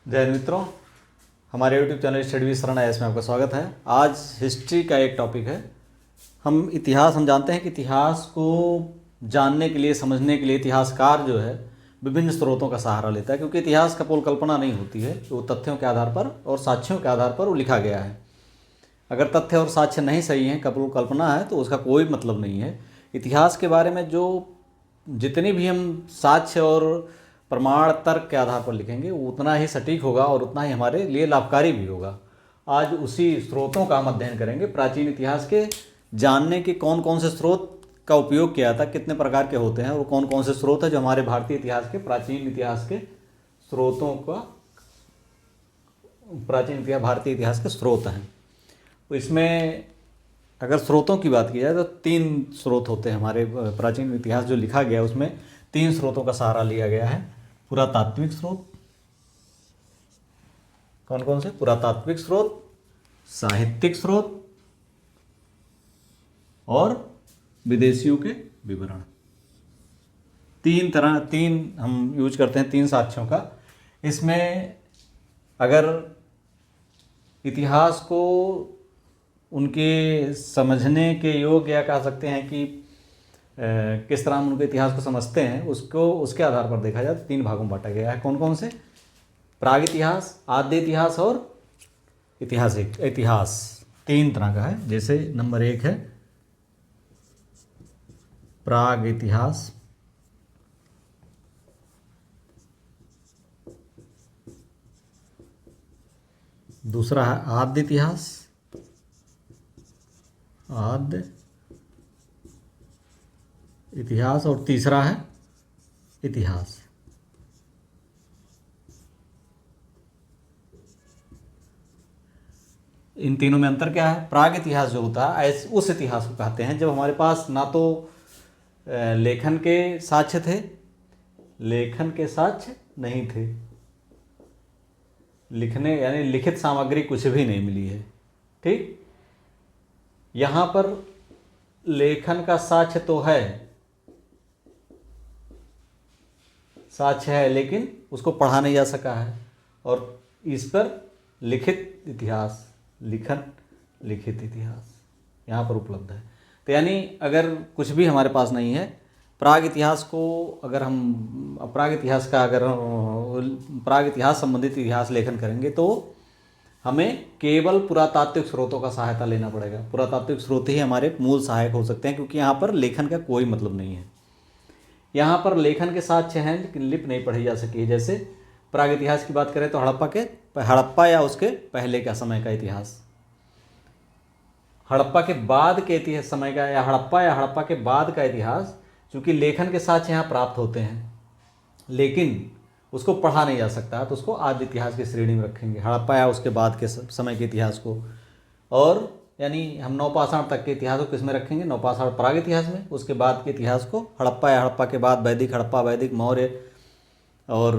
जय हिंद मित्रों, हमारे यूट्यूब चैनल स्टडी विद शरण में आपका स्वागत है। आज हिस्ट्री का एक टॉपिक है। हम जानते हैं कि इतिहास को जानने के लिए, समझने के लिए इतिहासकार जो है विभिन्न स्रोतों का सहारा लेता है, क्योंकि इतिहास का कल्पना नहीं होती है, वो तथ्यों के आधार पर और साक्ष्यों के आधार पर वो लिखा गया है। अगर तथ्य और साक्ष्य नहीं सही हैं, कल्पना है, तो उसका कोई मतलब नहीं है। इतिहास के बारे में जो जितनी भी हम साक्ष्य और प्रमाण तर्क के आधार पर लिखेंगे वो उतना ही सटीक होगा और उतना ही हमारे लिए लाभकारी भी होगा। आज उसी स्रोतों का हम अध्ययन करेंगे। प्राचीन इतिहास के जानने के कौन कौन से स्रोत का उपयोग किया था, कितने प्रकार के होते हैं और कौन कौन से स्रोत हैं जो हमारे भारतीय इतिहास के, प्राचीन इतिहास के स्रोतों का, भारतीय इतिहास के स्रोत हैं। तो इसमें अगर स्रोतों की बात की जाए तो 3 स्रोत होते हैं हमारे प्राचीन इतिहास जो लिखा गया है, उसमें 3 स्रोतों का सहारा लिया गया है। पुरातात्विक स्रोत, कौन कौन से? पुरातात्विक स्रोत, साहित्यिक स्रोत और विदेशियों के विवरण। 3 हम यूज करते हैं, 3 साक्ष्यों का। इसमें अगर इतिहास को उनके समझने के योग्य, या कह सकते हैं कि किस तरह हम उनके इतिहास को समझते हैं, उसके आधार पर देखा जाए तो 3 भागों में बांटा गया है। कौन कौन से? प्राग इतिहास, आद्य इतिहास और ऐतिहासिक इतिहास। 3 तरह का है। जैसे नंबर 1 है प्राग इतिहास, दूसरा है आद्य इतिहास, आद्य इतिहास, और तीसरा है इतिहास। इन तीनों में अंतर क्या है? प्राग इतिहास जो होता है उस इतिहास को कहते हैं जब हमारे पास ना तो लेखन के साक्ष्य थे, लेखन के साक्ष्य नहीं थे, लिखने यानी लिखित सामग्री कुछ भी नहीं मिली है। ठीक, यहाँ पर लेखन का साक्ष्य तो है, साक्ष्य है, लेकिन उसको पढ़ा नहीं जा सका है, और इस पर लिखित इतिहास, लिखित इतिहास यहाँ पर उपलब्ध है। तो यानी अगर कुछ भी हमारे पास नहीं है, प्राग इतिहास संबंधित इतिहास लेखन करेंगे तो हमें केवल पुरातात्विक स्रोतों का सहायता लेना पड़ेगा। पुरातात्विक स्रोत ही हमारे मूल सहायक हो सकते हैं, क्योंकि यहाँ पर लेखन का कोई मतलब नहीं है। यहाँ पर लेखन के साक्ष्य हैं लेकिन लिपि नहीं पढ़ी जा सकी है। जैसे प्राग इतिहास की बात करें तो हड़प्पा या उसके पहले का समय का इतिहास, हड़प्पा के बाद के समय का, या हड़प्पा के बाद का इतिहास, चूँकि लेखन के साक्ष्य यहाँ प्राप्त होते हैं लेकिन उसको पढ़ा नहीं जा सकता, तो उसको आद्य इतिहास की श्रेणी में रखेंगे, हड़प्पा या उसके बाद के समय के इतिहास को। और यानी हम नवपाषाण तक के इतिहास को किस में रखेंगे? नवपाषाण प्राग इतिहास में। उसके बाद के इतिहास को हड़प्पा या हड़प्पा के बाद वैदिक, हड़प्पा, वैदिक, मौर्य और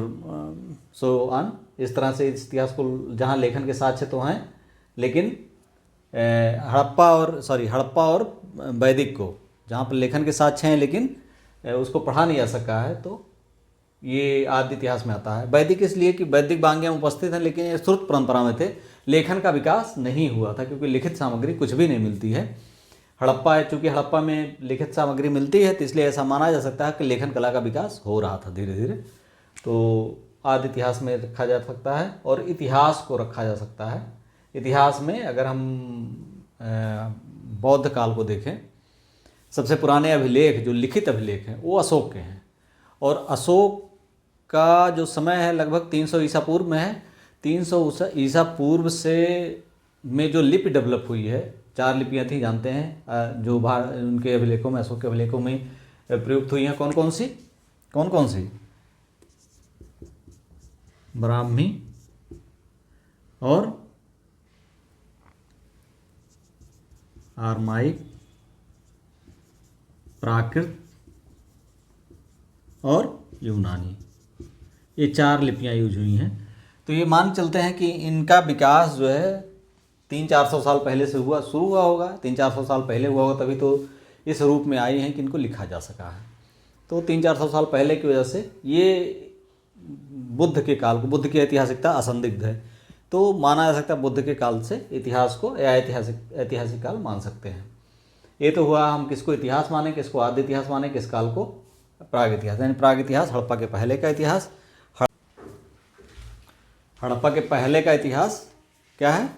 सो ऑन। इस तरह से इस इतिहास को, जहाँ लेखन के साक्ष्य तो हैं लेकिन हड़प्पा और वैदिक को, जहाँ पर लेखन के साक्ष्य हैं लेकिन उसको पढ़ा नहीं जा सका है, तो ये आद्य इतिहास में आता है। वैदिक इसलिए कि वैदिक वांग्य में उपस्थित हैं लेकिन ये श्रुत परंपरा में थे, लेखन का विकास नहीं हुआ था क्योंकि लिखित सामग्री कुछ भी नहीं मिलती है। हड़प्पा है, चूँकि हड़प्पा में लिखित सामग्री मिलती है तो इसलिए ऐसा माना जा सकता है कि लेखन कला का विकास हो रहा था धीरे धीरे। तो आद्य इतिहास में रखा जा सकता है और इतिहास को रखा जा सकता है। इतिहास में अगर हम बौद्ध काल को देखें, सबसे पुराने अभिलेख जो लिखित अभिलेख हैं वो अशोक के हैं, और अशोक का जो समय है लगभग 300 ईसा पूर्व में है। 300 ईसा पूर्व से में जो लिपि डेवलप हुई है, 4 लिपियाँ थी, जानते हैं, जो उनके अभिलेखों में, अशोक के अभिलेखों में प्रयुक्त हुई हैं। कौन कौन सी? ब्राह्मी और आर्माइक, प्राकृत और यूनानी, ये 4 लिपियाँ यूज हुई हैं। तो ये मान चलते हैं कि इनका विकास जो है 300-400 साल पहले से शुरू हुआ होगा। 300-400 साल पहले हुआ होगा, तभी तो इस रूप में आई हैं कि इनको लिखा जा सका है। तो 300-400 साल पहले की वजह से ये बुद्ध के काल को, बुद्ध की ऐतिहासिकता असंदिग्ध है, तो माना जा सकता है बुद्ध के काल से इतिहास को या ऐतिहासिक काल मान सकते हैं। ये तो हुआ हम किसको इतिहास माने, किसको आद्य इतिहास माने, किस काल को प्राग इतिहास, यानी प्राग इतिहास हड़प्पा के पहले का इतिहास। हड़प्पा के पहले का इतिहास क्या है,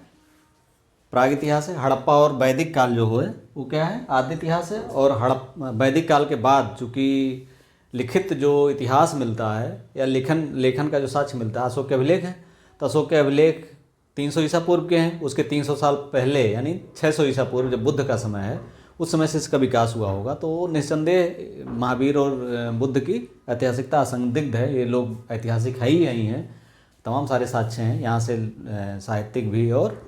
प्राग इतिहास है। हड़प्पा और वैदिक काल जो हुए वो क्या है, आद्य इतिहास है। और वैदिक काल के बाद चूँकि लिखित जो इतिहास मिलता है या लेखन का जो साक्ष्य मिलता है अशोक के अभिलेख है, तो अशोक के अभिलेख 300 ईसा पूर्व के हैं। उसके 300 साल पहले यानी 600 ईसा पूर्व जब बुद्ध का समय है, उस समय से इसका विकास हुआ होगा। तो निस्संदेह महावीर और बुद्ध की ऐतिहासिकता असंदिग्ध है। ये लोग ऐतिहासिक है ही हैं, तमाम सारे साक्ष्य हैं यहाँ से, साहित्यिक भी और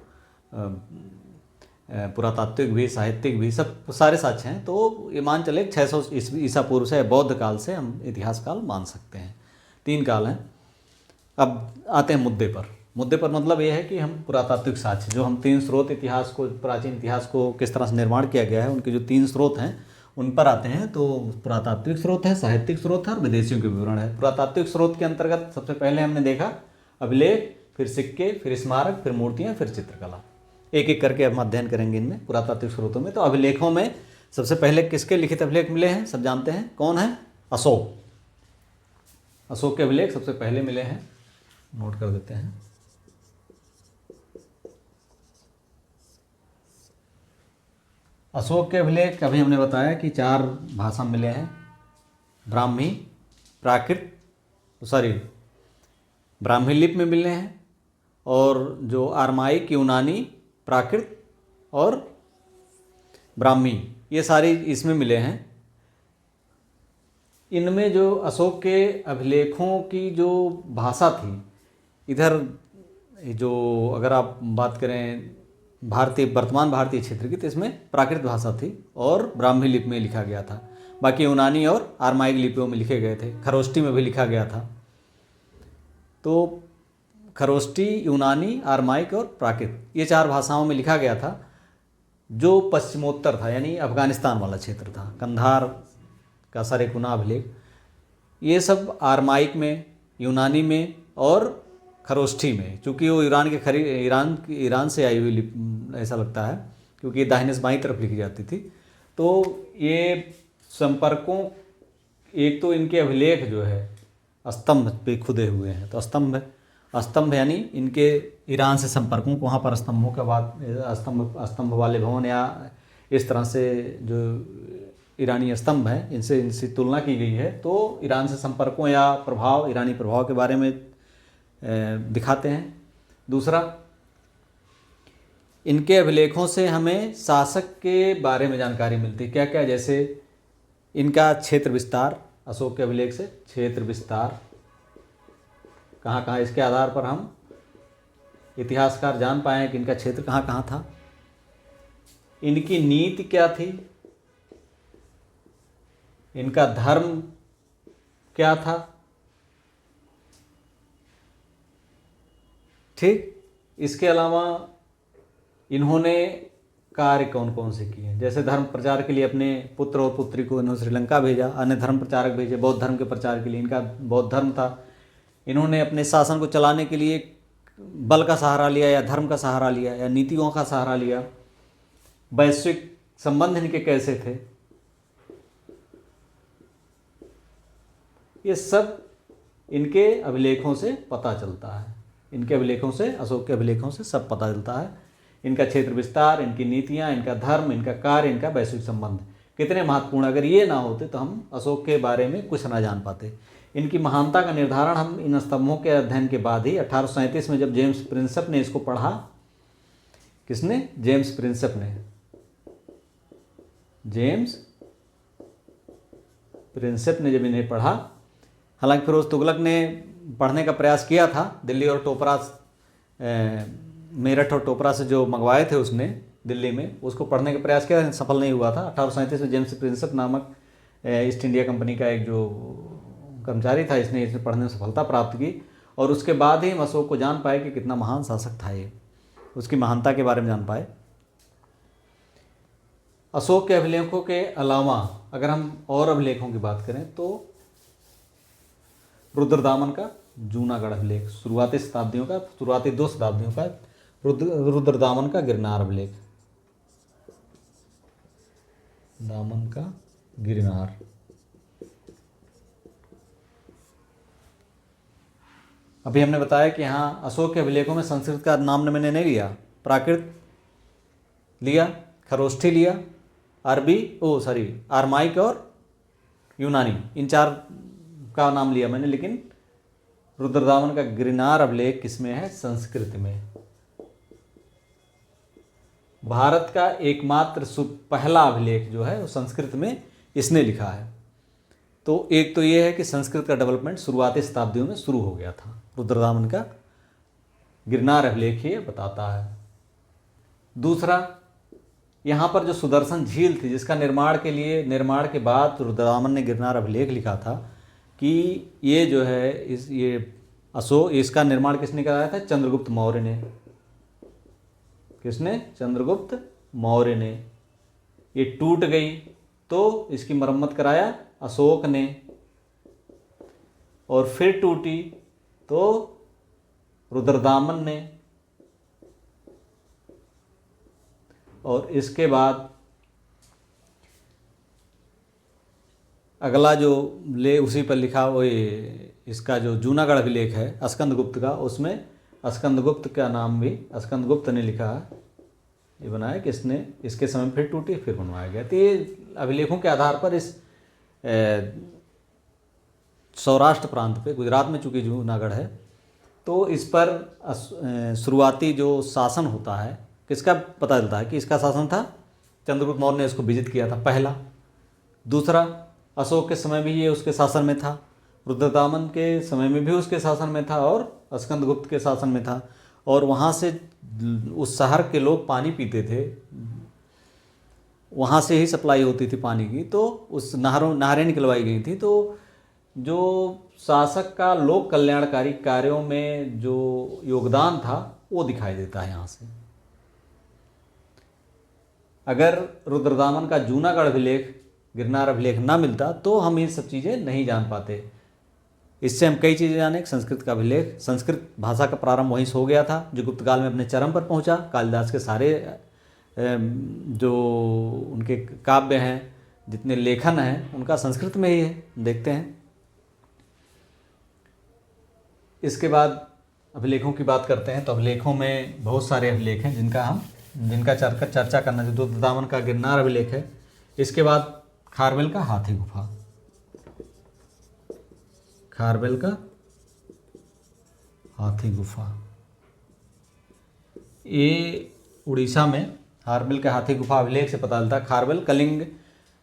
पुरातात्विक भी, साहित्यिक भी, सब सारे साक्ष्य हैं। तो ये मान चले 600 ईसा पूर्व से बौद्ध काल से हम इतिहास काल मान सकते हैं। 3 काल हैं। अब आते हैं मुद्दे पर। मुद्दे पर मतलब ये है कि हम पुरातात्विक साक्ष्य, जो हम 3 स्रोत इतिहास को, प्राचीन इतिहास को किस तरह से निर्माण किया गया है, उनके जो 3 स्रोत हैं उन पर आते हैं। तो पुरातात्विक स्रोत है, साहित्यिक स्रोत है और विदेशियों के विवरण है। पुरातात्विक स्रोत के अंतर्गत सबसे पहले हमने देखा अभिलेख, फिर सिक्के, फिर स्मारक, फिर मूर्तियाँ, फिर चित्रकला। एक एक करके हम अध्ययन करेंगे इनमें पुरातात्विक स्रोतों में। तो अभिलेखों में सबसे पहले किसके लिखित अभिलेख मिले हैं, सब जानते हैं, कौन है, अशोक। अशोक के अभिलेख सबसे पहले मिले हैं, नोट कर देते हैं। अशोक के अभिलेख अभी हमने बताया कि 4 भाषा में मिले हैं, ब्राह्मी, प्राकृत, ब्राह्मी लिपि में मिले हैं, और जो आरमाइक, यूनानी, प्राकृत और ब्राह्मी, ये सारी इसमें मिले हैं। इनमें जो अशोक के अभिलेखों की जो भाषा थी, इधर जो अगर आप बात करें वर्तमान भारतीय क्षेत्र की, तो इसमें प्राकृत भाषा थी और ब्राह्मी लिपि में लिखा गया था। बाकी यूनानी और आरमाइक लिपियों में लिखे गए थे, खरोष्टी में भी लिखा गया था। तो खरोष्टी, यूनानी, आरमाइक और प्राकृत, ये 4 भाषाओं में लिखा गया था। जो पश्चिमोत्तर था यानी अफगानिस्तान वाला क्षेत्र था, कंधार का सरेकुना अभिलेख, ये सब आरमाइक में, यूनानी में और खरोष्ठी में, चूँकि वो ईरान से आई हुई ऐसा लगता है, क्योंकि दाहिने से बाईं तरफ लिखी जाती थी। तो ये संपर्कों, एक तो इनके अभिलेख जो है स्तंभ पे खुदे हुए हैं, तो स्तंभ यानी इनके ईरान से संपर्कों को, वहाँ पर स्तंभों के बाद स्तंभ वाले भवन या इस तरह से जो ईरानी स्तंभ हैं, इनसे तुलना की गई है। तो ईरान से संपर्कों या प्रभाव, ईरानी प्रभाव के बारे में दिखाते हैं। दूसरा, इनके अभिलेखों से हमें शासक के बारे में जानकारी मिलती है। क्या क्या, जैसे इनका क्षेत्र विस्तार, अशोक के अभिलेख से क्षेत्र विस्तार कहाँ कहाँ, इसके आधार पर हम इतिहासकार जान पाए कि इनका क्षेत्र कहाँ कहाँ था। इनकी नीति क्या थी, इनका धर्म क्या था, ठीक। इसके अलावा इन्होंने कार्य कौन कौन से किए, जैसे धर्म प्रचार के लिए अपने पुत्र और पुत्री को इन्होंने श्रीलंका भेजा, अन्य धर्म प्रचारक भेजे बौद्ध धर्म के प्रचार के लिए, इनका बौद्ध धर्म था। इन्होंने अपने शासन को चलाने के लिए बल का सहारा लिया या धर्म का सहारा लिया या नीतियों का सहारा लिया। वैश्विक संबंध इनके कैसे थे, ये सब इनके अभिलेखों से पता चलता है। इनके अभिलेखों से, अशोक के अभिलेखों से सब पता चलता है। इनका क्षेत्र विस्तार, इनकी नीतियाँ, इनका धर्म, इनका कार्य, इनका वैश्विक संबंध कितने महत्वपूर्ण। अगर ये ना होते तो हम अशोक के बारे में कुछ ना जान पाते। इनकी महानता का निर्धारण हम इन स्तंभों के अध्ययन के बाद ही 1837 में जब जेम्स प्रिंसेप ने इसको पढ़ा, किसने, जेम्स प्रिंसेप ने, जेम्स प्रिंसेप ने जब इन्हें पढ़ा, हालांकि फिरोज तुगलक ने पढ़ने का प्रयास किया था, दिल्ली और टोपरा, मेरठ और टोपरा से जो मंगवाए थे उसने दिल्ली में, उसको पढ़ने का प्रयास किया, सफल नहीं हुआ था। 1837 में जेम्स प्रिंसेप नामक ईस्ट इंडिया कंपनी का एक जो कर्मचारी था, इसने इसे पढ़ने में सफलता प्राप्त की, और उसके बाद ही हम अशोक को जान पाए कि कितना महान शासक था ये, उसकी महानता के बारे में जान पाए। अशोक के अभिलेखों के अलावा अगर हम और अभिलेखों की बात करें तो रुद्रदामन का जूनागढ़ अभिलेख, शुरुआती 2 शताब्दियों का रुद्रदामन का गिरनार अभिलेख, दामन का गिरनार। अभी हमने बताया कि यहाँ अशोक के अभिलेखों में संस्कृत का नाम मैंने नहीं लिया, प्राकृत लिया, खरोष्ठी लिया, आरमाइक और यूनानी, इन 4 का नाम लिया मैंने। लेकिन रुद्रदामन का गिरनार अभिलेख किसमें है? संस्कृत में। भारत का एकमात्र पहला अभिलेख जो है वो संस्कृत में इसने लिखा है। तो एक तो ये है कि संस्कृत का डेवलपमेंट शुरुआती शताब्दियों में शुरू हो गया था, रुद्रदामन का गिरनार अभिलेख ये बताता है। दूसरा, यहाँ पर जो सुदर्शन झील थी, जिसका निर्माण के बाद रुद्रदामन ने गिरनार अभिलेख लिखा था कि ये जो है इसका निर्माण किसने कराया था? चंद्रगुप्त मौर्य ने। किसने? चंद्रगुप्त मौर्य ने। ये टूट गई तो इसकी मरम्मत कराया अशोक ने, और फिर टूटी तो रुद्रदामन ने, और इसके बाद अगला जो उसी पर लिखा वो इसका जो जूनागढ़ अभिलेख है स्कंदगुप्त का, उसमें स्कंदगुप्त का नाम भी स्कंदगुप्त ने लिखा है, ये बनाया कि इसने इसके समय फिर टूटी फिर बनवाया गया। तो ये अभिलेखों के आधार पर इस सौराष्ट्र प्रांत पे, गुजरात में चूँकि जूनागढ़ है, तो इस पर शुरुआती जो शासन होता है किसका पता चलता है कि इसका शासन था, चंद्रगुप्त मौर्य ने इसको विजित किया था पहला। दूसरा, अशोक के समय भी ये उसके शासन में था, रुद्रदामन के समय में भी उसके शासन में था, और स्कंदगुप्त के शासन में था। और वहाँ से उस शहर के लोग पानी पीते थे, वहाँ से ही सप्लाई होती थी पानी की, तो उस नहरें निकलवाई गई थी। तो जो शासक का लोक कल्याणकारी कार्यों में जो योगदान था वो दिखाई देता है यहाँ से। अगर रुद्रदामन का जूनागढ़ अभिलेख, गिरनार अभिलेख ना मिलता तो हम ये सब चीज़ें नहीं जान पाते। इससे हम कई चीज़ें जाने। संस्कृत का अभिलेख, संस्कृत भाषा का प्रारंभ वहीं से हो गया था, जो गुप्त काल में अपने चरम पर पहुंचा। कालिदास के सारे जो उनके काव्य हैं, जितने लेखन हैं, उनका संस्कृत में ही है, देखते हैं। इसके बाद अभिलेखों की बात करते हैं। तो अभिलेखों में बहुत सारे अभिलेख हैं जिनका चर्चा करना, जो रुद्रदामन का गिरनार अभिलेख है। इसके बाद खारवेल का हाथी गुफा, खारवेल का हाथी गुफा, ये उड़ीसा में खारवेल का हाथी गुफा अभिलेख से पता चलता है। खारवेल कलिंग,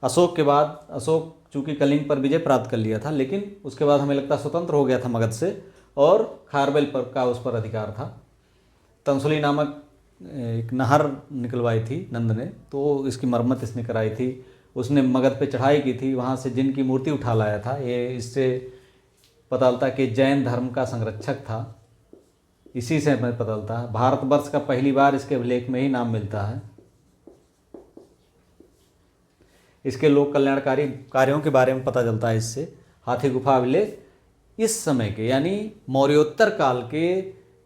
अशोक के बाद, अशोक चूँकि कलिंग पर विजय प्राप्त कर लिया था, लेकिन उसके बाद हमें लगता है स्वतंत्र हो गया था मगध से, और खारवेल पर का उस पर अधिकार था। तंसुली नामक एक नहर निकलवाई थी नंद ने, तो इसकी मरम्मत इसने कराई थी। उसने मगध पे चढ़ाई की थी, वहाँ से जिन की मूर्ति उठा लाया था। ये इससे पता चलता कि जैन धर्म का संरक्षक था, इसी से हमें पता चलता है। भारतवर्ष का पहली बार इसके अभिलेख में ही नाम मिलता है। इसके लोक कल्याणकारी कार्यों के बारे में पता चलता है इससे। हाथी गुफा अभिलेख इस समय के, यानी मौर्योत्तर काल के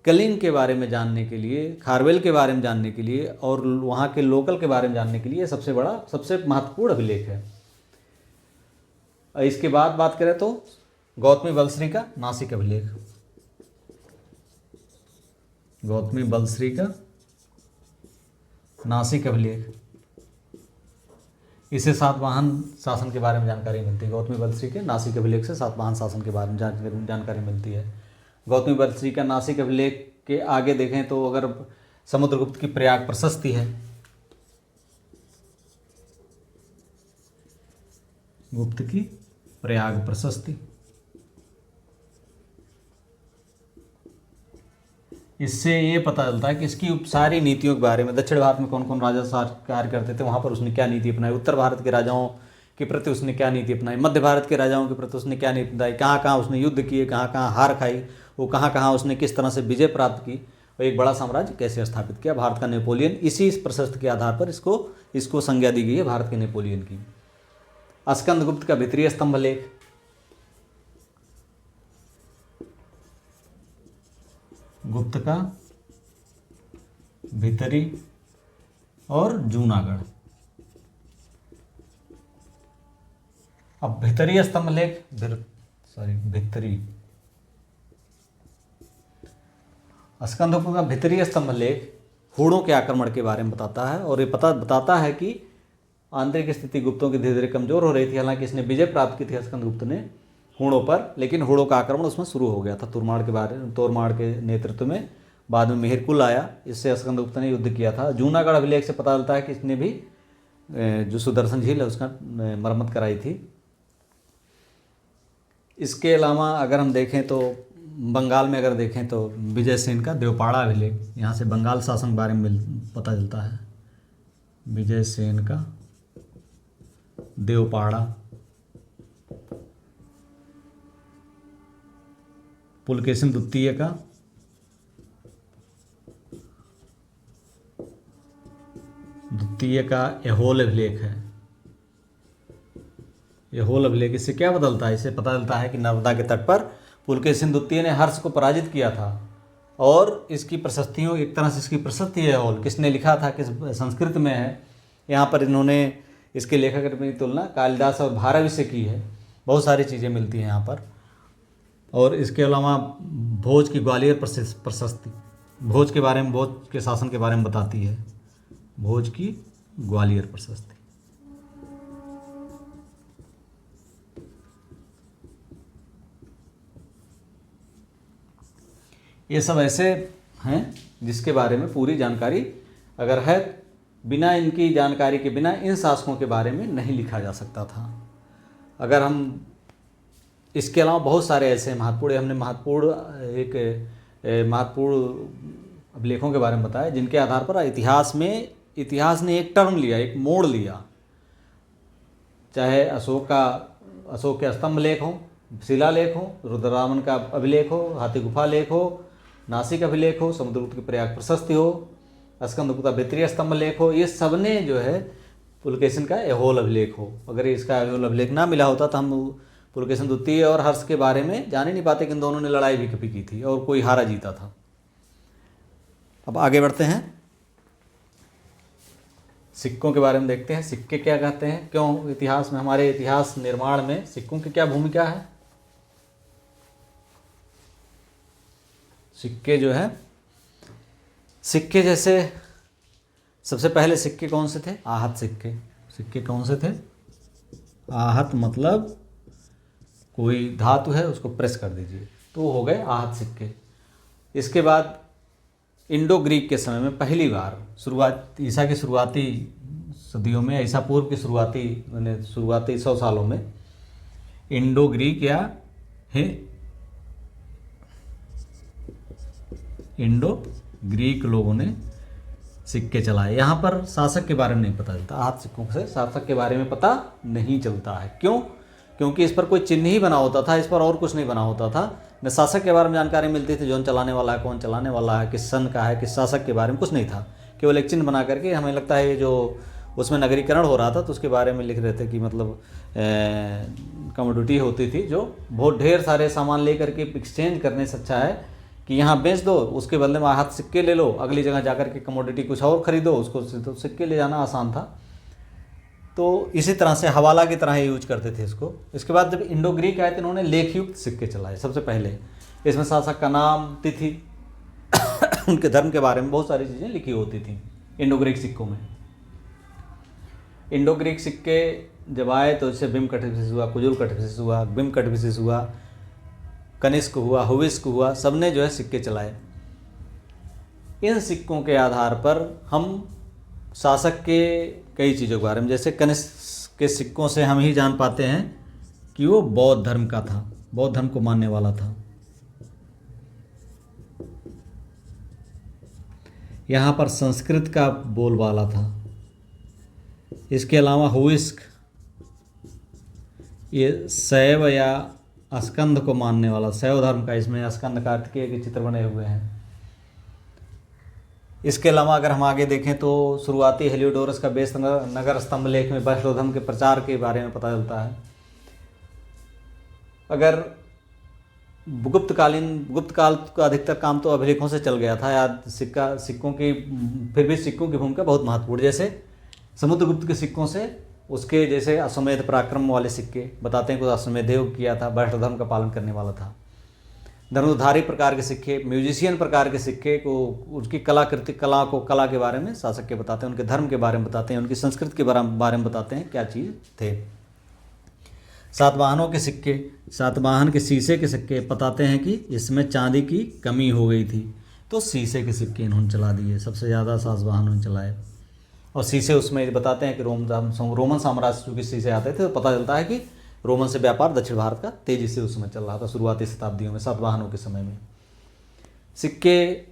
कलिंग के बारे में जानने के लिए, खारवेल के बारे में जानने के लिए, और वहाँ के लोकल के बारे में जानने के लिए सबसे बड़ा, सबसे महत्वपूर्ण अभिलेख है। इसके बाद बात करें तो गौतमी बलश्री का नासिक अभिलेख, गौतमी बलश्री का नासिक अभिलेख, इससे सातवाहन शासन के बारे में जानकारी मिलती है। गौतमी बलश्री के नासिक अभिलेख से सातवाहन शासन के बारे में जानकारी मिलती है। गौतमी बलश्री का नासिक अभिलेख के आगे देखें तो अगर समुद्रगुप्त की प्रयाग प्रशस्ति है, गुप्त की प्रयाग प्रशस्ति, इससे ये पता चलता है कि इसकी सारी नीतियों के बारे में, दक्षिण भारत में कौन कौन राजा कार्य करते थे, वहाँ पर उसने क्या नीति अपनाई, उत्तर भारत के राजाओं के प्रति उसने क्या नीति अपनाई, मध्य भारत के राजाओं के प्रति उसने क्या नीति अपनाई, कहाँ कहाँ उसने युद्ध किए, कहाँ कहाँ हार खाई, वो कहाँ कहाँ उसने किस तरह से विजय प्राप्त की, और एक बड़ा साम्राज्य कैसे स्थापित किया, भारत का नेपोलियन। इसी प्रशस्ति के आधार पर इसको संज्ञा दी गई है भारत के नेपोलियन की। स्कंदगुप्त का भित्रीय स्तंभ लेख, गुप्त का, भितरी और जूनागढ़। अब भितरी स्तंभ लेख भितरी स्कंदगुप्त का भितरी स्तंभ लेख हूणों के आक्रमण के बारे में बताता है, और ये बताता है कि आंतरिक स्थिति गुप्तों की धीरे धीरे कमजोर हो रही थी। हालांकि इसने विजय प्राप्त की थी स्कंदगुप्त ने हूणों पर, लेकिन हूणों का आक्रमण उसमें शुरू हो गया था तोरमाड़ के नेतृत्व में। बाद में मिहिरकुल आया, इससे स्कंदगुप्त ने युद्ध किया था। जूनागढ़ अभिलेख से पता चलता है कि इसने भी जो सुदर्शन झील है उसका मरम्मत कराई थी। इसके अलावा अगर हम देखें तो बंगाल में अगर देखें तो विजय सेन का देवपाड़ा अभिलेख, यहाँ से बंगाल शासन के बारे में पता चलता है। विजय सेन का देवपाड़ा, पुलकेशिन द्वितीय का एहोल अभिलेख है। एहोल अभिलेख इससे क्या बदलता है? इससे पता चलता है कि नर्मदा के तट पर पुलकेशिन द्वितीय ने हर्ष को पराजित किया था, और इसकी प्रशस्तियों, एक तरह से इसकी प्रशस्ति है एहोल। किसने लिखा था, किस संस्कृत में है? यहाँ पर इन्होंने इसके लेखक की तुलना कालिदास और भारवी से की है। बहुत सारी चीज़ें मिलती हैं यहाँ पर। और इसके अलावा भोज की ग्वालियर प्रशस्ति, भोज के बारे में, भोज के शासन के बारे में बताती है। भोज की ग्वालियर प्रशस्ति। ये सब ऐसे हैं जिसके बारे में पूरी जानकारी अगर है, बिना इनकी जानकारी के, बिना इन शासकों के बारे में नहीं लिखा जा सकता था। अगर हम इसके अलावा बहुत सारे ऐसे महत्वपूर्ण अभिलेखों के बारे में बताया जिनके आधार पर इतिहास ने एक टर्न लिया, एक मोड़ लिया। चाहे अशोक के स्तंभ लेख हो, शिलालेख हो, रुद्ररामन का अभिलेख हो, हाथी गुफा लेख हो, नासिक अभिलेख हो, समुद्रगुप्त की प्रयाग प्रशस्ति हो, स्कंदगुप्त का भितरी स्तंभ लेख हो, ये सब ने जो है पुलकेशिन का एहोल अभिलेख हो। अगर इसका एहोल अभिलेख ना मिला होता तो हम पुलकेशिन द्वितीय और हर्ष के बारे में जान ही नहीं पाते कि इन दोनों ने लड़ाई भी कभी की थी और कोई हारा जीता था। अब आगे बढ़ते हैं, सिक्कों के बारे में देखते हैं। सिक्के क्या कहते हैं, क्यों इतिहास में, हमारे इतिहास निर्माण में सिक्कों की क्या भूमिका है? सिक्के जो है, सिक्के जैसे सबसे पहले सिक्के कौन से थे? आहत सिक्के। सिक्के कौन से थे? आहत मतलब कोई धातु है उसको प्रेस कर दीजिए तो हो गए आहत सिक्के। इसके बाद इंडो ग्रीक के समय में पहली बार ईसा के शुरुआती सदियों में, ईसा पूर्व के शुरुआती 100 सालों में इंडो ग्रीक या इंडो ग्रीक लोगों ने सिक्के चलाए। यहाँ पर शासक के बारे में नहीं पता चलता, आहत सिक्कों से शासक के बारे में पता नहीं चलता है। क्यों? क्योंकि इस पर कोई चिन्ह ही बना होता था, इस पर और कुछ नहीं बना होता था। न शासक के बारे में जानकारी मिलती थी, जौन चलाने वाला है, कौन चलाने वाला है, किस सन का है, किस शासक के बारे में कुछ नहीं था। केवल एक चिन्ह बना करके, हमें लगता है जो उसमें नगरीकरण हो रहा था तो उसके बारे में लिख रहे थे कि मतलब कमोडिटी होती थी जो बहुत ढेर सारे सामान ले करके एक्सचेंज करने से अच्छा है कि यहाँ बेच दो, उसके बदले में आहत सिक्के ले लो, अगली जगह जाकर के कमोडिटी कुछ और खरीदो, उसको तो सिक्के ले जाना आसान था। तो इसी तरह से हवाला की तरह यूज करते थे इसको। इसके बाद जब इंडो ग्रीक आए तो इन्होंने लेखयुक्त सिक्के चलाए सबसे पहले। इसमें शासक का नाम, तिथि, उनके धर्म के बारे में बहुत सारी चीज़ें लिखी होती थी इंडो ग्रीक सिक्कों में। इंडो ग्रीक सिक्के जब आए तो जैसे भीम कटविशिस हुआ, कुजुल कटविशिस हुआ, भीम कटविशिस हुआ, कनिष्क हुआ, हुविस्क हुआ, सब ने जो है सिक्के चलाए। इन सिक्कों के आधार पर हम शासक के कई चीज़ों के बारे में, जैसे कनिष्क के सिक्कों से हम ही जान पाते हैं कि वो बौद्ध धर्म का था, बौद्ध धर्म को मानने वाला था। यहाँ पर संस्कृत का बोलबाला था। इसके अलावा हुविस्क ये शैव या स्कंद को मानने वाला, शैव धर्म का, इसमें स्कंद कार्तिकेय के चित्र बने हुए हैं। इसके अलावा अगर हम आगे देखें तो शुरुआती हेलियोडोरस का बेस नगर स्तंभ लेख में वैष्णव के प्रचार के बारे में पता चलता है। अगर गुप्त काल का अधिकतर काम तो अभिलेखों से चल गया था। याद सिक्कों की, फिर भी सिक्कों की भूमिका बहुत महत्वपूर्ण। जैसे समुद्रगुप्त के सिक्कों से उसके जैसे अश्वमेध पराक्रम वाले सिक्के बताते हैं कि अश्वमेध देव किया था, वैष्णव धर्म का पालन करने वाला था। धनुर्धारी प्रकार के सिक्के, म्यूजिशियन प्रकार के सिक्के को उसकी कला के बारे में शासक के बताते हैं, उनके धर्म के बारे में बताते हैं, उनकी संस्कृति के बारे में बताते हैं क्या चीज़ थे। सातवाहनों के सिक्के, सातवाहन के शीशे के सिक्के बताते हैं कि इसमें चांदी की कमी हो गई थी, तो शीशे के सिक्के इन्होंने चला दिए, सबसे ज़्यादा सातवाहनों ने चलाए। और शीशे उसमें बताते हैं कि रोमन साम्राज्य चूँकि शीशे आते थे, तो पता चलता है कि रोमन से व्यापार दक्षिण भारत का तेज़ी से उस समय चल रहा था शुरुआती शताब्दियों में, सातवाहनों के समय में। सिक्के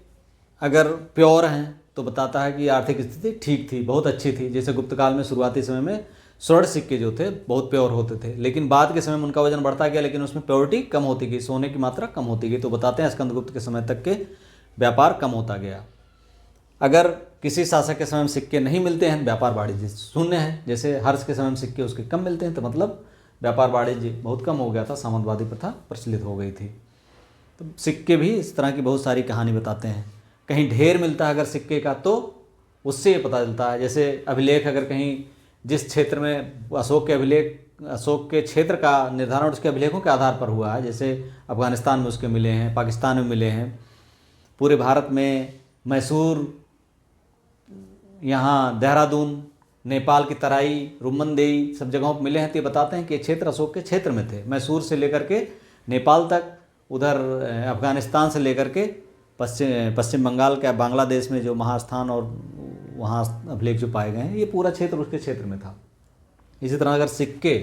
अगर प्योर हैं तो बताता है कि आर्थिक स्थिति ठीक थी, बहुत अच्छी थी। जैसे गुप्त काल में शुरुआती समय में स्वर्ण सिक्के जो थे बहुत प्योर होते थे, लेकिन बाद के समय में उनका वजन बढ़ता गया, लेकिन उसमें प्योरिटी कम होती गई, सोने की मात्रा कम होती गई। तो बताते हैं स्कंदगुप्त के समय तक के व्यापार कम होता गया। अगर किसी शासक के समय में सिक्के नहीं मिलते हैं, व्यापार वाणिज्य शून्य है। जैसे हर्ष के समय में सिक्के उसके कम मिलते हैं, तो मतलब व्यापार वाणिज्य बहुत कम हो गया था, सामंतवादी प्रथा प्रचलित हो गई थी। तो सिक्के भी इस तरह की बहुत सारी कहानी बताते हैं। कहीं ढेर मिलता है अगर सिक्के का, तो उससे ये पता चलता है। जैसे अभिलेख अगर कहीं जिस क्षेत्र में अशोक के क्षेत्र का निर्धारण उसके अभिलेखों के आधार पर हुआ है, जैसे अफगानिस्तान में उसके मिले हैं, पाकिस्तान में मिले हैं, पूरे भारत में मैसूर, यहाँ देहरादून, नेपाल की तराई, रुमनदेई सब जगहों पर मिले हैं। तो ये बताते हैं कि ये क्षेत्र अशोक के क्षेत्र में थे, मैसूर से लेकर के नेपाल तक, उधर अफगानिस्तान से लेकर के पश्चिम बंगाल के बांग्लादेश में जो महास्थान और वहाँ अभिलेख जो पाए गए हैं, ये पूरा क्षेत्र उसके क्षेत्र में था। इसी तरह अगर सिक्के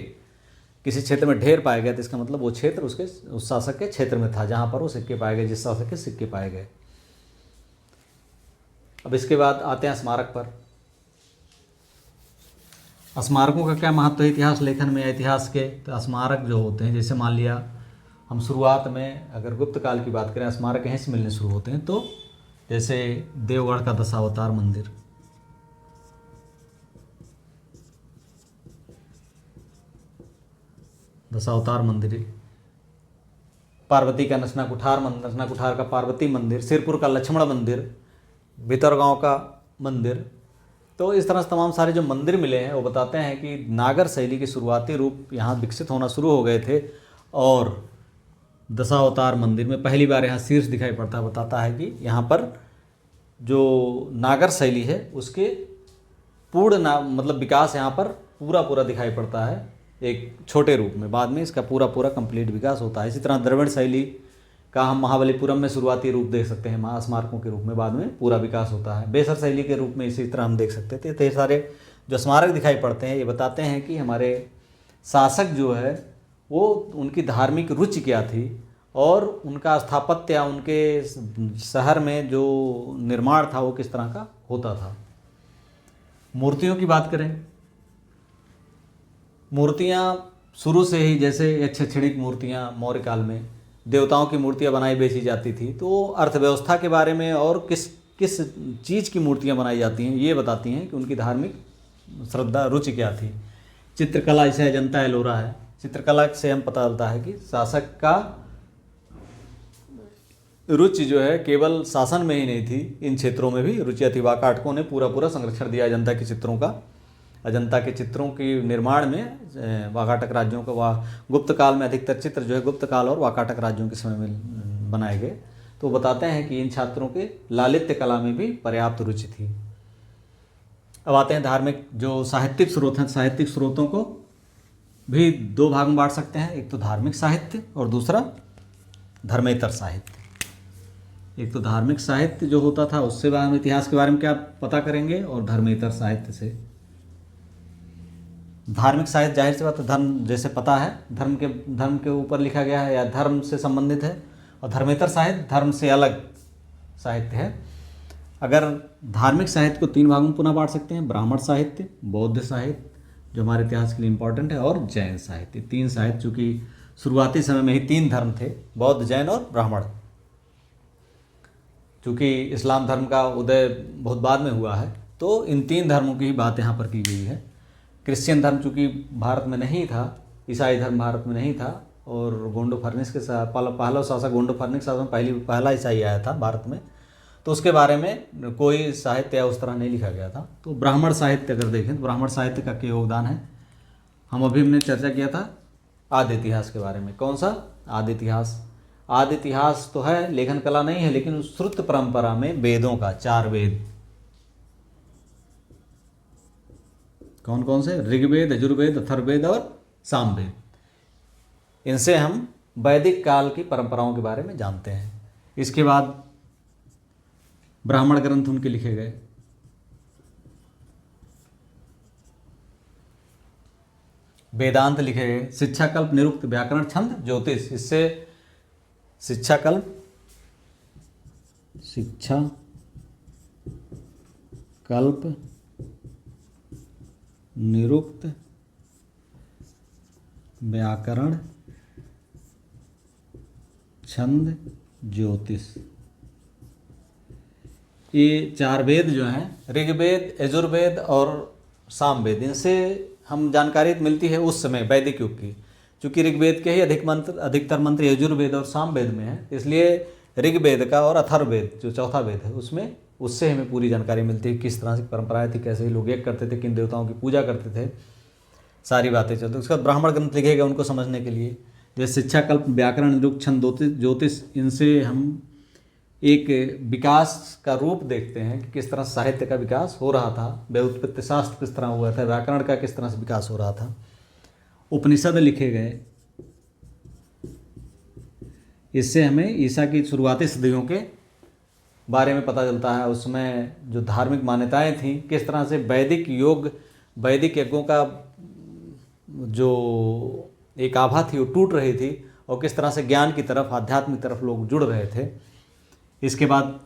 किसी क्षेत्र में ढेर पाए गए तो इसका मतलब वो क्षेत्र उस शासक के क्षेत्र में था जहाँ पर वो सिक्के पाए गए, जिस शासक के सिक्के पाए गए। अब इसके बाद आते हैं स्मारक पर। स्मारकों का क्या महत्व है इतिहास लेखन में, इतिहास के? तो स्मारक जो होते हैं, जैसे मान लिया हम शुरुआत में अगर गुप्त काल की बात करें, स्मारक यहीं से मिलने शुरू होते हैं। तो जैसे देवगढ़ का दशावतार मंदिर, पार्वती का नसना कुठार का पार्वती मंदिर, सिरपुर का लक्ष्मण मंदिर, भितरगांव का मंदिर। तो इस तरह से तमाम सारे जो मंदिर मिले हैं वो बताते हैं कि नागर शैली के शुरुआती रूप यहाँ विकसित होना शुरू हो गए थे। और दशावतार मंदिर में पहली बार यहाँ शीर्ष दिखाई पड़ता है, बताता है कि यहाँ पर जो नागर शैली है उसके मतलब विकास यहाँ पर पूरा दिखाई पड़ता है एक छोटे रूप में। बाद में इसका पूरा कंप्लीट विकास होता है। इसी तरह द्रविड़ शैली का हम महाबलीपुरम में शुरुआती रूप देख सकते हैं, स्मारकों के रूप में, बाद में पूरा विकास होता है। बेसर शैली के रूप में इसी तरह हम देख सकते थे। तो ये सारे जो स्मारक दिखाई पड़ते हैं ये बताते हैं कि हमारे शासक जो है वो उनकी धार्मिक रुचि क्या थी और उनका स्थापत्य या उनके शहर में जो निर्माण था वो किस तरह का होता था। मूर्तियों की बात करें, मूर्तियाँ शुरू से ही जैसे शैक्षणिक मूर्तियाँ मौर्य काल में देवताओं की मूर्तियाँ बनाई बेची जाती थी, तो अर्थव्यवस्था के बारे में और किस चीज़ की मूर्तियाँ बनाई जाती हैं ये बताती हैं कि उनकी धार्मिक श्रद्धा रुचि क्या थी। चित्रकला जैसे अजंता एलोरा है, चित्रकला से हम पता चलता है कि शासक का रुचि जो है केवल शासन में ही नहीं थी, इन क्षेत्रों में भी रुचि थी। वाकाटकों ने पूरा संरक्षण दिया अजंता के चित्रों का। अजंता के चित्रों के निर्माण में वाकाटक राज्यों का गुप्त काल में अधिकतर चित्र जो है गुप्त काल और वाकाटक राज्यों के समय में बनाए गए। तो बताते हैं कि इन छात्रों के लालित्य कला में भी पर्याप्त रुचि थी। अब आते हैं धार्मिक जो साहित्यिक स्रोत हैं। साहित्यिक स्रोतों को भी दो भाग में बांट सकते हैं, एक तो धार्मिक साहित्य और दूसरा धर्मेतर साहित्य। एक तो धार्मिक साहित्य जो होता था उससे हम इतिहास के बारे में क्या पता करेंगे, और धर्मेतर साहित्य से। धार्मिक साहित्य जाहिर सी बात है, धर्म जैसे पता है धर्म के ऊपर लिखा गया है या धर्म से संबंधित है, और धर्मेतर साहित्य धर्म से अलग साहित्य है। अगर धार्मिक साहित्य को तीन भागों में पुनः बांट सकते हैं, ब्राह्मण साहित्य, बौद्ध साहित्य जो हमारे इतिहास के लिए इम्पोर्टेंट है, और जैन साहित्य। तीन साहित्य चूँकि शुरुआती समय में ही तीन धर्म थे, बौद्ध, जैन और ब्राह्मण। चूँकि इस्लाम धर्म का उदय बहुत बाद में हुआ है तो इन तीन धर्मों की ही बात यहाँ पर की गई है। क्रिश्चियन धर्म चूँकि भारत में नहीं था, ईसाई धर्म भारत में नहीं था, और गोंडो फर्निस के साथ पहला शासक गोंडो फर्निस शासन पहला ईसाई आया था भारत में, तो उसके बारे में कोई साहित्य उस तरह नहीं लिखा गया था। तो ब्राह्मण साहित्य अगर देखें तो ब्राह्मण साहित्य का क्या योगदान है, हम अभी हमने चर्चा किया था आदि इतिहास के बारे में। कौन सा? आदि इतिहास। आदि इतिहास तो है, लेखन कला नहीं है, लेकिन उस श्रुत परंपरा में वेदों का 4 वेद, कौन कौन से? ऋग्वेद, यजुर्वेद, अथर्ववेद और सामवेद, इनसे हम वैदिक काल की परंपराओं के बारे में जानते हैं। इसके बाद ब्राह्मण ग्रंथ उनके लिखे गए। वेदांत लिखे गए, शिक्षाकल्प, निरुक्त, व्याकरण, छंद, ज्योतिष। इससे शिक्षाकल्प, शिक्षा कल्प, निरुक्त, व्याकरण, छंद, ज्योतिष, ये 4 वेद जो हैं, ऋग्वेद, यजुर्वेद और सामवेद, इनसे हम जानकारी मिलती है उस समय वैदिक युग की। चूँकि ऋग्वेद के ही अधिकतर मंत्र यजुर्वेद और सामवेद में है, इसलिए ऋग्वेद का और अथर्ववेद जो चौथा वेद है उससे हमें पूरी जानकारी मिलती है, किस तरह से परंपराएं थी, कैसे लोग एक करते थे, किन देवताओं की पूजा करते थे, सारी बातें चलती। उसके बाद ब्राह्मण ग्रंथ लिखे गए उनको समझने के लिए, जैसे शिक्षाकल्प, व्याकरण, निरुक्त, छंद, ज्योतिष, इनसे हम एक विकास का रूप देखते हैं कि किस तरह साहित्य का विकास हो रहा था, व्युत्पत्ति शास्त्र किस तरह हुआ था, व्याकरण का किस तरह से विकास हो रहा था। उपनिषद लिखे गए, इससे हमें ईसा की शुरुआती सदियों के बारे में पता चलता है। उसमें जो धार्मिक मान्यताएं थीं, किस तरह से वैदिक योग, वैदिक यज्ञों का जो एक आभा थी वो टूट रही थी, और किस तरह से ज्ञान की तरफ, आध्यात्म की तरफ लोग जुड़ रहे थे। इसके बाद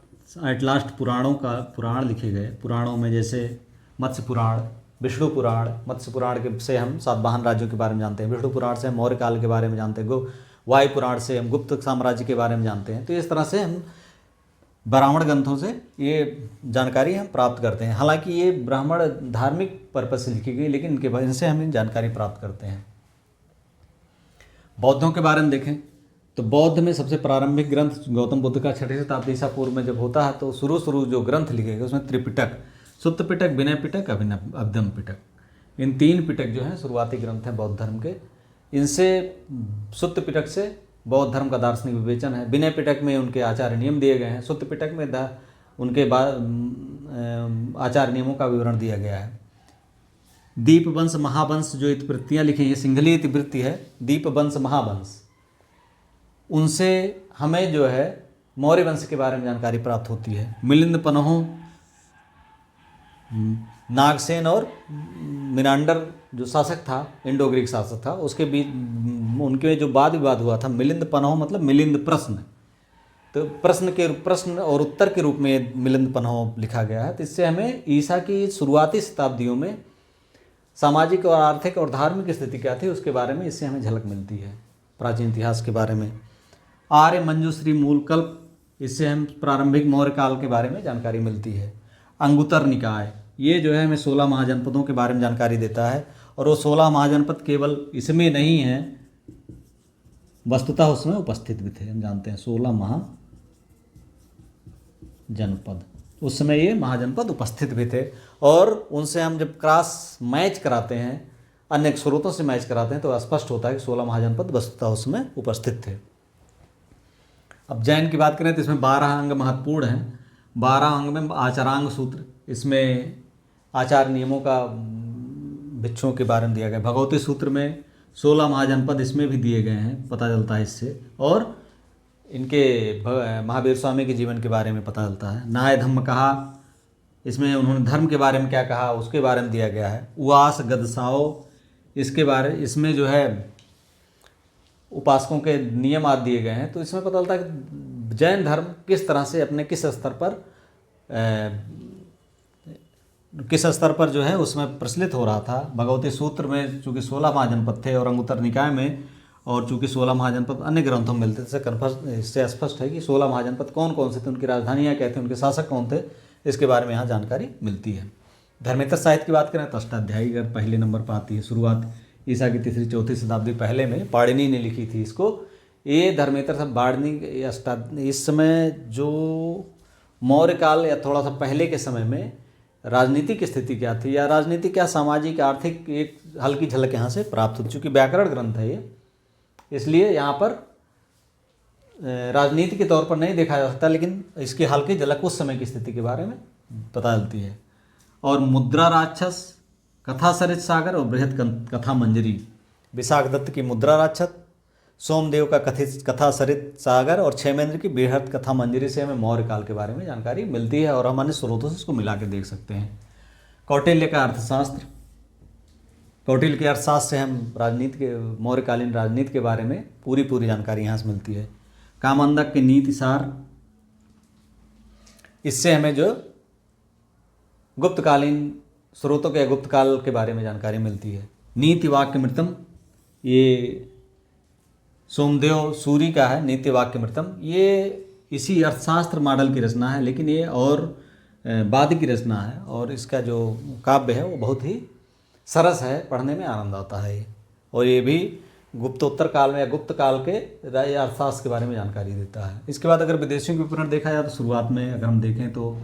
एट लास्ट पुराण लिखे गए। पुराणों में जैसे मत्स्य पुराण, विष्णु पुराण, मत्स्य पुराण के से हम सातवाहन राज्यों के बारे में जानते हैं, विष्णु पुराण से हम मौर्य काल के बारे में जानते हैं, वायु पुराण से हम गुप्त साम्राज्य के बारे में जानते हैं। तो इस तरह से हम ब्राह्मण ग्रंथों से ये जानकारी हम प्राप्त करते हैं। हालांकि ये ब्राह्मण धार्मिक पर्पज से लिखी गई, लेकिन इनसे हम जानकारी प्राप्त करते हैं। बौद्धों के बारे में देखें तो बौद्ध में सबसे प्रारंभिक ग्रंथ गौतम बुद्ध का 6वीं शताब्दी ईसा पूर्व में जब होता है, तो शुरू जो ग्रंथ लिखे गए उसमें त्रिपिटक, सुत्त पिटक, विनय पिटक, अभिधम पिटक, इन 3 पिटक जो हैं शुरुआती ग्रंथ हैं बौद्ध धर्म के। इनसे सुत्त पिटक से बौद्ध धर्म का दार्शनिक विवेचन है, विनय पिटक में उनके आचार्य नियम दिए गए हैं, सुत्त पिटक में उनके आचार्य नियमों का विवरण दिया गया है। दीपवंश, महावंश जो इतिवृत्तियाँ लिखी हैं, सिंहली इतिवृत्ति है, दीपवंश, महावंश, उनसे हमें जो है मौर्य वंश के बारे में जानकारी प्राप्त होती है। मिलिंद पन्हो, नागसेन और मिनांडर जो शासक था, इंडो ग्रीक शासक था, उसके बीच उनके जो वाद विवाद हुआ था। मिलिंद पन्हो मतलब मिलिंद प्रश्न, तो प्रश्न और उत्तर के रूप में मिलिंद पन्हो लिखा गया है। तो इससे हमें ईसा की शुरुआती शताब्दियों में सामाजिक और आर्थिक और धार्मिक स्थिति क्या थी उसके बारे में इससे हमें झलक मिलती है, प्राचीन इतिहास के बारे में। आर्य मंजूश्री मूलकल्प, इससे हम प्रारंभिक मौर्य काल के बारे में जानकारी मिलती है। अंगुतर निकाय, ये जो है हमें 16 महाजनपदों के बारे में जानकारी देता है, और वो 16 महाजनपद केवल इसमें नहीं हैं, वस्तुतः उसमें उपस्थित भी थे। हम जानते हैं 16 महाजनपद, उस समय ये महाजनपद उपस्थित भी थे, और उनसे हम जब क्रॉस मैच कराते हैं, अन्य स्रोतों से मैच कराते हैं, तो स्पष्ट होता है कि 16 महाजनपद वस्तुतः उसमें उपस्थित थे। अब जैन की बात करें तो इसमें 12 अंग महत्वपूर्ण हैं। 12 अंग में आचारांग सूत्र, इसमें आचार नियमों का भिक्षुओं के बारे में दिया गया। भगवती सूत्र में 16 महाजनपद इसमें भी दिए गए हैं, पता चलता है इससे, और इनके महावीर स्वामी के जीवन के बारे में पता चलता है। न्याय धम्म कहा, इसमें उन्होंने धर्म के बारे में क्या कहा उसके बारे में दिया गया है। उवास गदसाओ, इसमें जो है उपासकों के नियम आदि दिए गए हैं। तो इसमें पता चलता है कि जैन धर्म किस तरह से अपने किस स्तर पर जो है उसमें प्रचलित हो रहा था। भगवती सूत्र में चूँकि 16 महाजनपद थे, और अंगुत्तर निकाय में, और चूँकि 16 महाजनपद अन्य ग्रंथों में मिलते थे, इससे स्पष्ट है कि 16 महाजनपद कौन कौन से थे, उनकी राजधानियाँ क्या थी, उनके शासक कौन थे, इसके बारे में यहाँ जानकारी मिलती है। धर्मेतर साहित्य की बात करें तो अष्टाध्यायी अगर पहले नंबर पर आती है शुरुआत। ईसा की 3री-4थी शताब्दी पहले में पाणिनि ने लिखी थी इसको। ये धर्मेतर सब वाणिनि इस समय जो मौर्य काल या थोड़ा सा पहले के समय में राजनीतिक स्थिति क्या थी या राजनीतिक क्या सामाजिक आर्थिक एक हल्की झलक यहाँ से प्राप्त होती। चूँकि व्याकरण ग्रंथ है ये, इसलिए यहाँ पर राजनीति के तौर पर नहीं देखा जा सकता, लेकिन इसकी हल्की झलक उस समय की स्थिति के बारे में पता चलती है। और मुद्रा राक्षस, कथा सरित सागर और बृहद कथा मंजरी, विशाख दत्त की मुद्रा राक्षस, सोमदेव का कथित कथा सरित सागर और क्षेमेंद्र की बृहद कथा मंजरी से हमें मौर्य काल के बारे में जानकारी मिलती है और हम अन्य स्रोतों से इसको मिला के देख सकते हैं। कौटिल्य का अर्थशास्त्र, कौटिल्य के अर्थशास्त्र से हम राजनीति के मौर्यकालीन राजनीति के बारे में पूरी जानकारी यहाँ से मिलती है। कामंदक के नीति सार, इससे हमें जो गुप्तकालीन स्रोतों के गुप्त काल के बारे में जानकारी मिलती है। नीति वाक्यमृतम, ये सोमदेव सूरी का है नीति वाक्यमृतम, ये इसी अर्थशास्त्र मॉडल की रचना है, लेकिन ये और बाद की रचना है और इसका जो काव्य है वो बहुत ही सरस है, पढ़ने में आनंद आता है। और ये भी गुप्तोत्तर काल में या गुप्त काल के अर्थशास्त्र के बारे में जानकारी देता है। इसके बाद अगर विदेशियों के विवरण देखा जाए तो शुरुआत में अगर हम देखें तो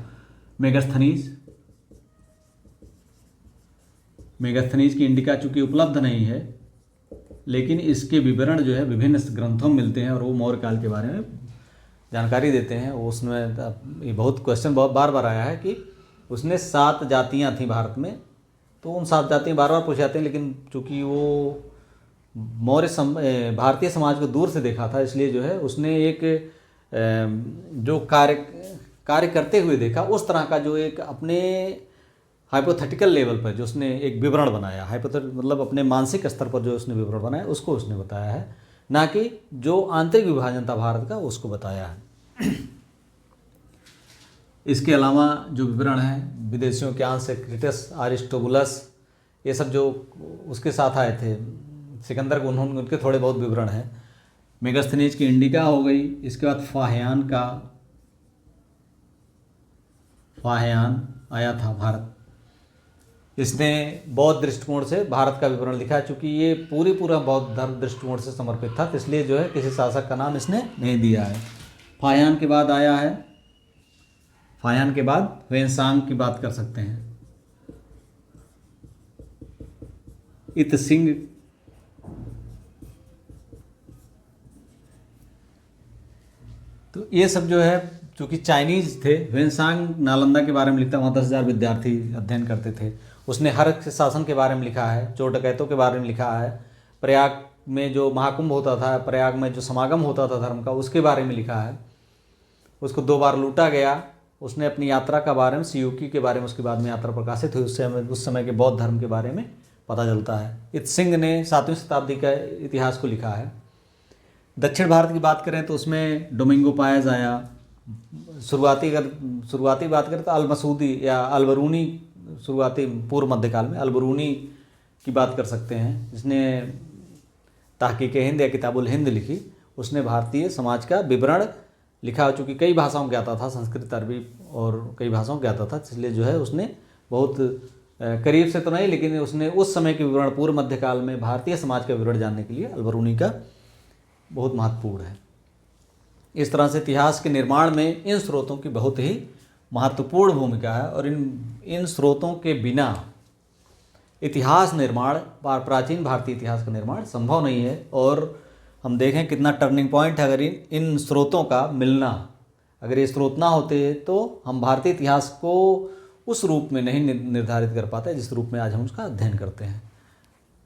मेगास्थनीज की इंडिका चूँकि उपलब्ध नहीं है, लेकिन इसके विवरण जो है विभिन्न ग्रंथों में मिलते हैं और वो मौर्य काल के बारे में जानकारी देते हैं। उसमें ये बहुत क्वेश्चन बहुत बार आया है कि उसने 7 जातियाँ थीं भारत में, तो उन 7 जातियाँ बार पूछे जाते हैं, लेकिन चूँकि वो भारतीय समाज को दूर से देखा था, इसलिए जो है उसने एक जो कार्य करते हुए देखा उस तरह का जो एक अपने हाइपोथेटिकल लेवल पर जो उसने एक विवरण बनाया, मतलब अपने मानसिक स्तर पर जो उसने विवरण बनाया उसको उसने बताया है, ना कि जो आंतरिक विभाजन था भारत का उसको बताया है। इसके अलावा जो विवरण है विदेशियों के आंसेक्रिटस, अरिस्टोबुलस, ये सब जो उसके साथ आए थे सिकंदर को, उनके थोड़े बहुत विवरण हैं। मेगास्थनीज की इंडिका हो गई। इसके बाद फाहियान आया था भारत, इसने बौद्ध दृष्टिकोण से भारत का विवरण लिखा। चूँकि ये पूरा बौद्ध धर्म दृष्टिकोण से समर्पित था, तो इसलिए जो है किसी शासक का नाम इसने नहीं दिया है। फाहियान के बाद आया है, फाहियान के बाद ह्वेनसांग की बात कर सकते हैं। इत्सिंग, तो ये सब जो है चूँकि चाइनीज थे। ह्वेनसांग नालंदा के बारे में लिखता, वहाँ 10,000 विद्यार्थी अध्ययन करते थे। उसने हर्ष शासन के बारे में लिखा है, चोर डकैतों के बारे में लिखा है, प्रयाग में जो महाकुंभ होता था, प्रयाग में जो समागम होता था धर्म का, उसके बारे में लिखा है। उसको 2 बार लूटा गया। उसने अपनी यात्रा का बारे में, सियूकी के बारे में उसके बाद में यात्रा प्रकाशित हुई, उससे हमें उस समय के बौद्ध धर्म के बारे में पता चलता है। इत्सिंग ने 7वीं शताब्दी का इतिहास को लिखा है। दक्षिण भारत की बात करें तो उसमें डोमिंगो पायस आया। शुरुआती बात करें तो अलमसूदी या अलबरूनी, शुरुआती पूर्व मध्यकाल में अलबरूनी की बात कर सकते हैं, जिसने तहकीक हिंद या किताबुल हिंद लिखी। उसने भारतीय समाज का विवरण लिखा, चूँकि कई भाषाओं में आता था, संस्कृत, अरबी और कई भाषाओं में आता था, इसलिए जो है उसने बहुत करीब से तो नहीं, लेकिन उसने उस समय के विवरण, पूर्व मध्यकाल में भारतीय समाज का विवरण जानने के लिए अलबरूनी का बहुत महत्वपूर्ण है। इस तरह से इतिहास के निर्माण में इन स्रोतों की बहुत ही महत्वपूर्ण भूमिका है और इन स्रोतों के बिना इतिहास निर्माण, प्राचीन भारतीय इतिहास का निर्माण संभव नहीं है। और हम देखें कितना टर्निंग पॉइंट है अगर इन स्रोतों का मिलना। अगर ये स्रोत ना होते तो हम भारतीय इतिहास को उस रूप में नहीं निर्धारित कर पाते जिस रूप में आज हम उसका अध्ययन करते हैं,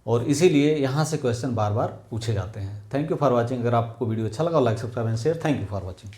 और इसीलिए यहाँ से क्वेश्चन बार बार पूछे जाते हैं। Thank you for watching. अगर आपको वीडियो अच्छा लगा like, subscribe and share. Thank you for watching.